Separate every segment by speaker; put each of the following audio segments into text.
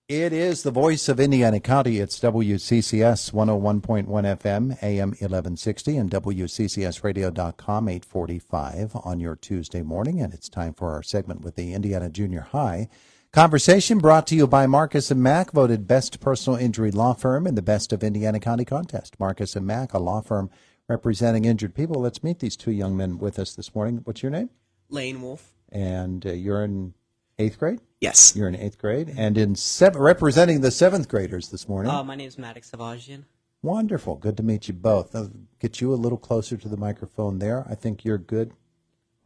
Speaker 1: It is the voice of Indiana County. It's WCCS 101.1 FM, AM 1160, and WCCSradio.com, 845 on your Tuesday morning. And it's time for our segment with the Indiana Junior High Conversation, brought to you by Marcus & Mack, voted best personal injury law firm in the Best of Indiana County contest. Marcus & Mack, a law firm representing injured people. Let's meet these two young men with us this morning. What's your name?
Speaker 2: Lane Wolf.
Speaker 1: And you're in 8th grade?
Speaker 2: Yes.
Speaker 1: You're in 8th grade. And in representing the 7th graders this morning.
Speaker 3: My name is Maddox Savagian.
Speaker 1: Wonderful. Good to meet you both. I'll get you a little closer to the microphone there. I think you're good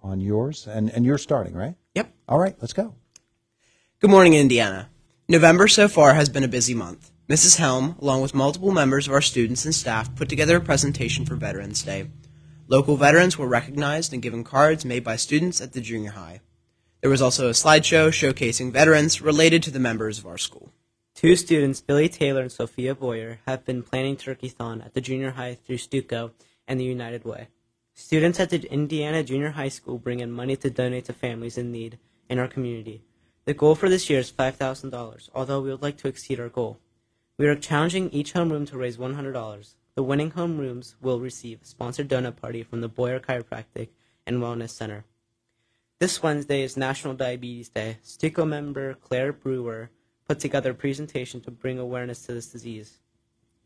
Speaker 1: on yours. And you're starting, right?
Speaker 2: Yep.
Speaker 1: All right, let's go.
Speaker 2: Good morning, Indiana. November so far has been a busy month. Mrs. Helm, along with multiple members of our students and staff, put together a presentation for Veterans Day. Local veterans were recognized and given cards made by students at the junior high. There was also a slideshow showcasing veterans related to the members of our school.
Speaker 3: Two students, Billy Taylor and Sophia Boyer, have been planning Turkey-thon at the junior high through Stuco and the United Way. Students at the Indiana Junior High School bring in money to donate to families in need in our community. The goal for this year is $5,000, although we would like to exceed our goal. We are challenging each homeroom to raise $100. The winning homerooms will receive a sponsored donut party from the Boyer Chiropractic and Wellness Center. This Wednesday is National Diabetes Day. Stuco member Claire Brewer put together a presentation to bring awareness to this disease,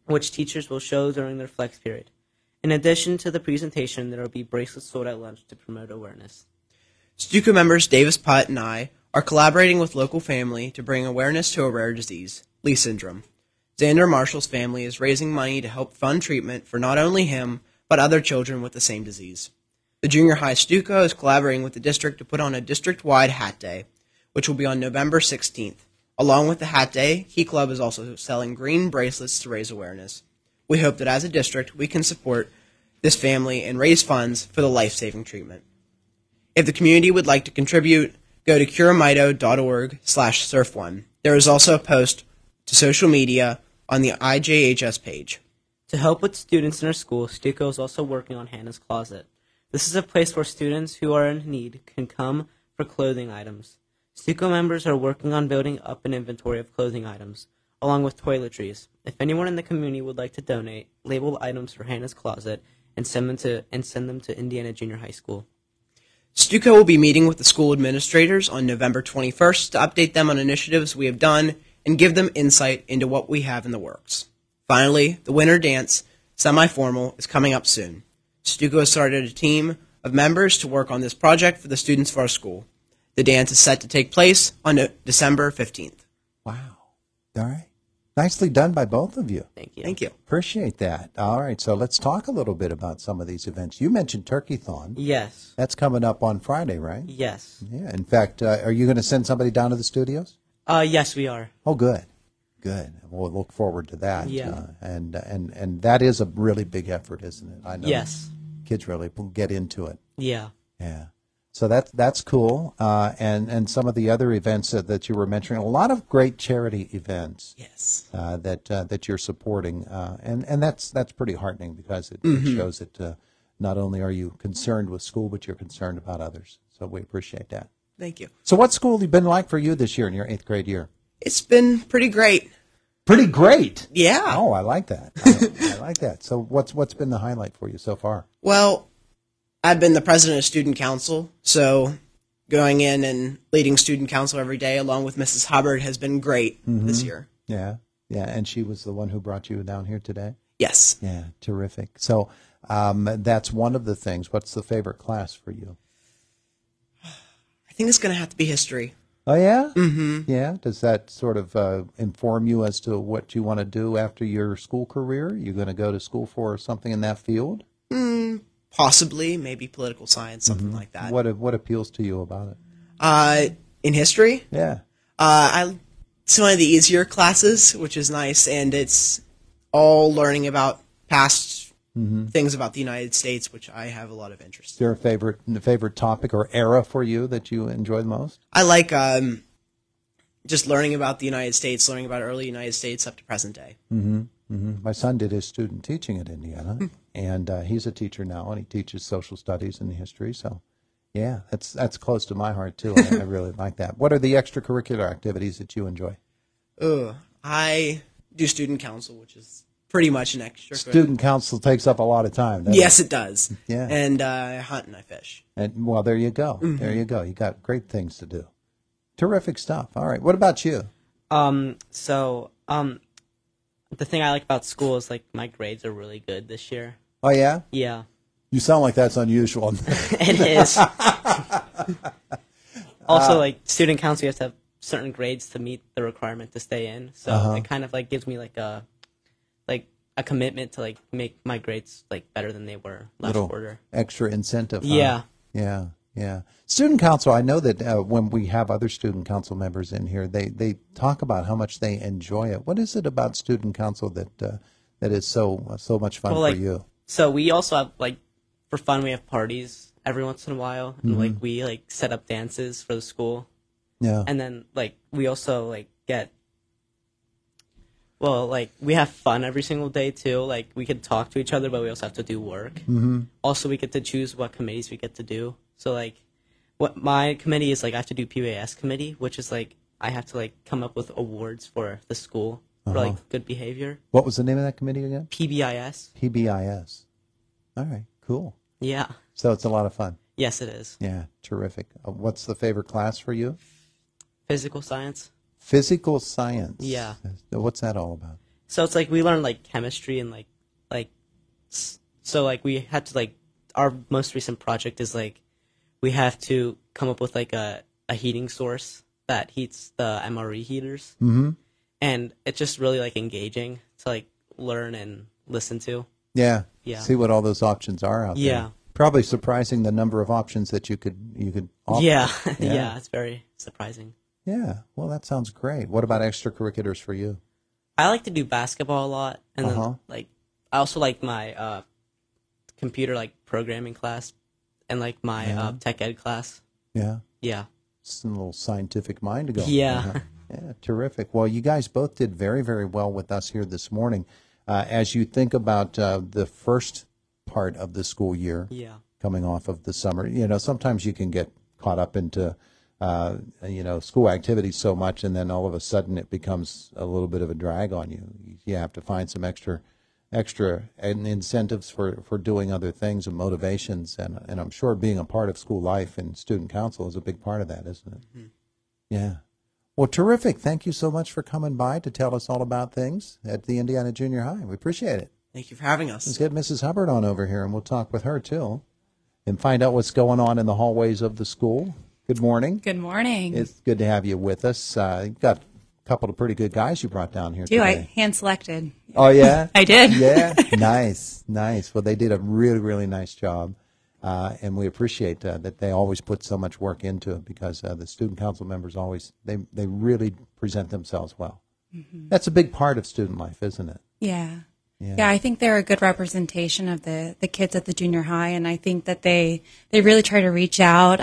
Speaker 3: which teachers will show during their flex period. In addition to the presentation, there will be bracelets sold at lunch to promote awareness.
Speaker 2: Stuco members Davis Putt and I are collaborating with local family to bring awareness to a rare disease, Lee syndrome. Xander Marshall's family is raising money to help fund treatment for not only him, but other children with the same disease. The junior high Stuco is collaborating with the district to put on a district-wide hat day, which will be on November 16th. Along with the hat day, Key Club is also selling green bracelets to raise awareness. We hope that as a district, we can support this family and raise funds for the life-saving treatment. If the community would like to contribute, go to curamido.org/surf1. There is also a post to social media on the IJHS page.
Speaker 3: To help with students in our school, Stuco is also working on Hannah's Closet. This is a place where students who are in need can come for clothing items. Stuco members are working on building up an inventory of clothing items, along with toiletries. If anyone in the community would like to donate, label items for Hannah's Closet and send them to Indiana Junior High School.
Speaker 2: Stuco will be meeting with the school administrators on November 21st to update them on initiatives we have done and give them insight into what we have in the works. Finally, the Winter Dance, semi-formal, is coming up soon. Stuco has started a team of members to work on this project for the students of our school. The dance is set to take place on December 15th.
Speaker 1: Wow. All right. Nicely done by both of you.
Speaker 3: Thank you.
Speaker 2: Thank you.
Speaker 1: Appreciate that. All right, so let's talk a little bit about some of these events. You mentioned Turkey-thon.
Speaker 3: Yes.
Speaker 1: That's coming up on Friday, right?
Speaker 3: Yes.
Speaker 1: Yeah. In fact, are you going to send somebody down to the studios?
Speaker 3: Yes, we are.
Speaker 1: Oh, good. Good. We'll look forward to that.
Speaker 3: Yeah.
Speaker 1: And that is a really big effort, isn't it? I know.
Speaker 3: Yes.
Speaker 1: Kids really get into it.
Speaker 3: Yeah.
Speaker 1: Yeah. So that's cool. And some of the other events that you were mentioning, a lot of great charity events.
Speaker 2: Yes.
Speaker 1: That you're supporting, and that's pretty heartening because it shows that not only are you concerned with school, but you're concerned about others. So we appreciate that.
Speaker 2: Thank you.
Speaker 1: So what's school been like for you this year in your 8th grade year?
Speaker 2: It's been pretty great.
Speaker 1: Pretty great.
Speaker 2: Yeah.
Speaker 1: Oh, I like that. I like that. So what's been the highlight for you so far?
Speaker 2: Well, I've been the president of student council, so going in and leading student council every day along with Mrs. Hubbard has been great this year.
Speaker 1: Yeah. Yeah. And she was the one who brought you down here today?
Speaker 2: Yes.
Speaker 1: Yeah. Terrific. So that's one of the things. What's the favorite class for you?
Speaker 2: I think it's going to have to be history.
Speaker 1: Oh, yeah? Mm-hmm. Yeah? Does that sort of inform you as to what you want to do after your school career? You going to go to school for something in that field?
Speaker 2: Possibly, maybe political science, something like that.
Speaker 1: What appeals to you about it?
Speaker 2: In history?
Speaker 1: Yeah.
Speaker 2: It's one of the easier classes, which is nice, and it's all learning about past things about the United States, which I have a lot of interest in.
Speaker 1: Is there a favorite topic or era for you that you enjoy the most?
Speaker 2: I like just learning about the United States, learning about early United States up to present day.
Speaker 1: My son did his student teaching at Indiana, and he's a teacher now, and he teaches social studies and history, so Yeah, that's close to my heart too. I really like that. What are the extracurricular activities that you enjoy?
Speaker 2: I do student council, which is pretty much an extra.
Speaker 1: Student council takes up a lot of time.
Speaker 2: Yes, it does.
Speaker 1: Yeah.
Speaker 2: And I hunt and I fish.
Speaker 1: And well, there you go.
Speaker 2: Mm-hmm.
Speaker 1: There you go. You got great things to do. Terrific stuff. All right. What about you?
Speaker 3: The thing I like about school is like my grades are really good this year.
Speaker 1: Oh yeah.
Speaker 3: Yeah,
Speaker 1: You sound like that's unusual.
Speaker 3: it is. Also, like student council, you have to have certain grades to meet the requirement to stay in. So it kind of like gives me like a commitment to like make my grades like better than they were last
Speaker 1: Little
Speaker 3: quarter.
Speaker 1: extra incentive. Huh?
Speaker 3: Yeah.
Speaker 1: Yeah. Yeah. Student council, I know that when we have other student council members in here, they talk about how much they enjoy it. What is it about student council that is so much fun
Speaker 3: Well,
Speaker 1: for you?
Speaker 3: So we also have like for fun we have parties every once in a while, and like we like set up dances for the school,
Speaker 1: Yeah.
Speaker 3: and then like we also like get. Well, like we have fun every single day too. Like we could talk to each other, but we also have to do work. Mm-hmm. Also, we get to choose what committees we get to do. So like, what my committee is like, I have to do PBIS committee, which is like I have to like come up with awards for the school for like good behavior.
Speaker 1: What was the name of that committee again?
Speaker 3: PBIS.
Speaker 1: PBIS. All right. Cool.
Speaker 3: Yeah.
Speaker 1: So it's a lot of fun.
Speaker 3: Yes, it is.
Speaker 1: Yeah. Terrific. What's the favorite class for you?
Speaker 3: Physical science.
Speaker 1: Physical science.
Speaker 3: Yeah.
Speaker 1: What's that all about?
Speaker 3: So it's like we learn like chemistry and so like we had to like our most recent project is like we have to come up with like a heating source that heats the MRE heaters. Mm-hmm. And it's just really like engaging to like learn and listen to.
Speaker 1: Yeah.
Speaker 3: Yeah.
Speaker 1: See what all those options are out there.
Speaker 3: Yeah.
Speaker 1: Probably surprising the number of options that you could offer.
Speaker 3: Yeah. Yeah, it's very surprising.
Speaker 1: Yeah. Well, that sounds great. What about extracurriculars for you?
Speaker 3: I like to do basketball a lot, and then like I also like my computer like programming class and like my tech ed class.
Speaker 1: Yeah.
Speaker 3: Yeah.
Speaker 1: It's a little scientific mind to go.
Speaker 3: Yeah.
Speaker 1: Yeah, terrific. Well, you guys both did very, very well with us here this morning. As you think about the first part of the school year,
Speaker 3: Yeah.
Speaker 1: coming off of the summer, sometimes you can get caught up into school activities so much, and then all of a sudden it becomes a little bit of a drag on you. You have to find some extra incentives for doing other things and motivations, and I'm sure being a part of school life and student council is a big part of that, isn't it? Mm-hmm. Yeah. Well, terrific. Thank you so much for coming by to tell us all about things at the Indiana Junior High. We appreciate it.
Speaker 2: Thank you for having us.
Speaker 1: Let's get Mrs. Hubbard on over here, and we'll talk with her, too, and find out what's going on in the hallways of the school. Good morning.
Speaker 4: Good morning.
Speaker 1: It's good to have you with us. You've got a couple of pretty good guys you brought down here today.
Speaker 4: I hand-selected.
Speaker 1: Oh, yeah?
Speaker 4: I did.
Speaker 1: Yeah? Nice. Well, they did a really, really nice job, and we appreciate that they always put so much work into it because the student council members always, they really present themselves well. Mm-hmm. That's a big part of student life, isn't it?
Speaker 4: Yeah. Yeah, I think they're a good representation of the kids at the junior high, and I think that they really try to reach out.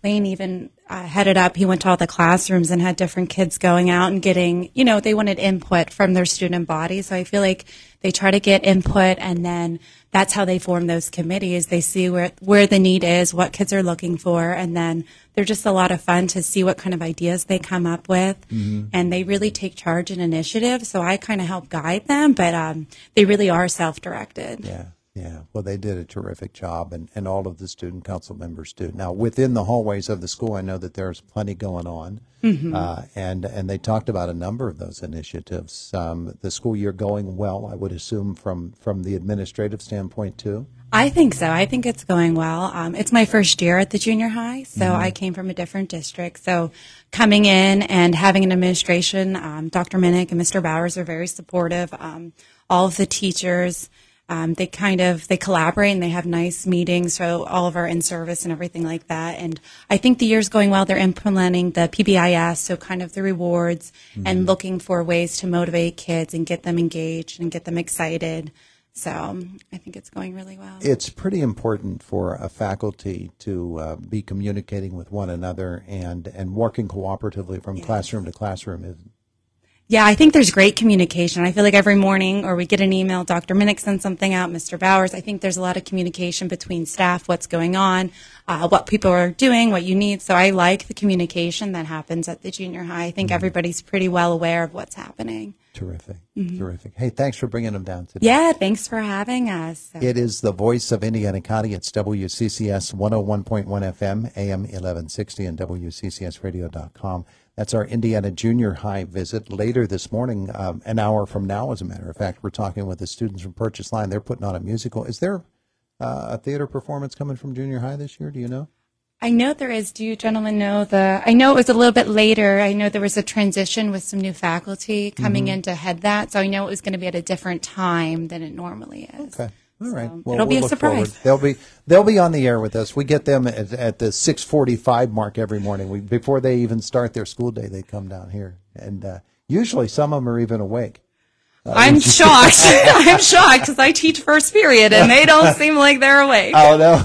Speaker 4: Lane even headed up. He went to all the classrooms and had different kids going out and getting, they wanted input from their student body. So I feel like they try to get input, and then that's how they form those committees. They see where the need is, what kids are looking for, and then they're just a lot of fun to see what kind of ideas they come up with. Mm-hmm. And they really take charge and initiative. So I kind of help guide them, but they really are self-directed.
Speaker 1: Yeah. Well, they did a terrific job, and all of the student council members do. Now, within the hallways of the school, I know that there's plenty going on, mm-hmm. And they talked about a number of those initiatives. The school year going well, I would assume, from the administrative standpoint, too?
Speaker 4: I think so. I think it's going well. It's my first year at the junior high, so
Speaker 1: mm-hmm.
Speaker 4: I came from a different district. So coming in and having an administration, Dr. Minnick and Mr. Bowers are very supportive. All of the teachers, they collaborate and they have nice meetings, so all of our in-service and everything like that. And I think the year's going well. They're implementing the PBIS, so kind of the rewards, mm-hmm. and looking for ways to motivate kids and get them engaged and get them excited. So I think it's going really well.
Speaker 1: It's pretty important for a faculty to be communicating with one another and working cooperatively from classroom to classroom.
Speaker 4: Yeah, I think there's great communication. I feel like every morning, or we get an email, Dr. Minnick sends something out, Mr. Bowers. I think there's a lot of communication between staff, what's going on, what people are doing, what you need. So I like the communication that happens at the junior high. I think everybody's pretty well aware of what's happening.
Speaker 1: Terrific. Terrific. Hey, thanks for bringing them down today.
Speaker 4: Yeah, thanks for having us. So.
Speaker 1: It is the voice of Indiana County. It's WCCS 101.1 FM, AM 1160, and WCCSradio.com. That's our Indiana Junior High visit. Later this morning, an hour from now, as a matter of fact, we're talking with the students from Purchase Line. They're putting on a musical. Is there a theater performance coming from junior high this year? Do you know?
Speaker 4: I know there is. Do you gentlemen know I know it was a little bit later. I know there was a transition with some new faculty coming in to head that. So I know it was going to be at a different time than it normally is.
Speaker 1: Okay. All right.
Speaker 4: So
Speaker 1: Well,
Speaker 4: it'll be
Speaker 1: we'll
Speaker 4: a
Speaker 1: look
Speaker 4: surprise.
Speaker 1: forward. They'll be on the air with us. We get them at the 6:45 mark every morning. Before they even start their school day, they come down here, and usually some of them are even awake.
Speaker 4: I'm shocked. I'm shocked because I teach first period and they don't seem like they're awake.
Speaker 1: Oh no.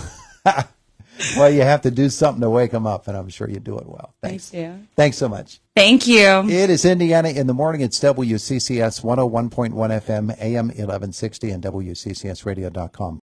Speaker 1: Well, you have to do something to wake them up, and I'm sure you do it well. Thanks.
Speaker 4: I do.
Speaker 1: Thanks so much.
Speaker 4: Thank you.
Speaker 1: It is Indiana in the morning. It's WCCS 101.1 FM, AM 1160, and WCCSradio.com.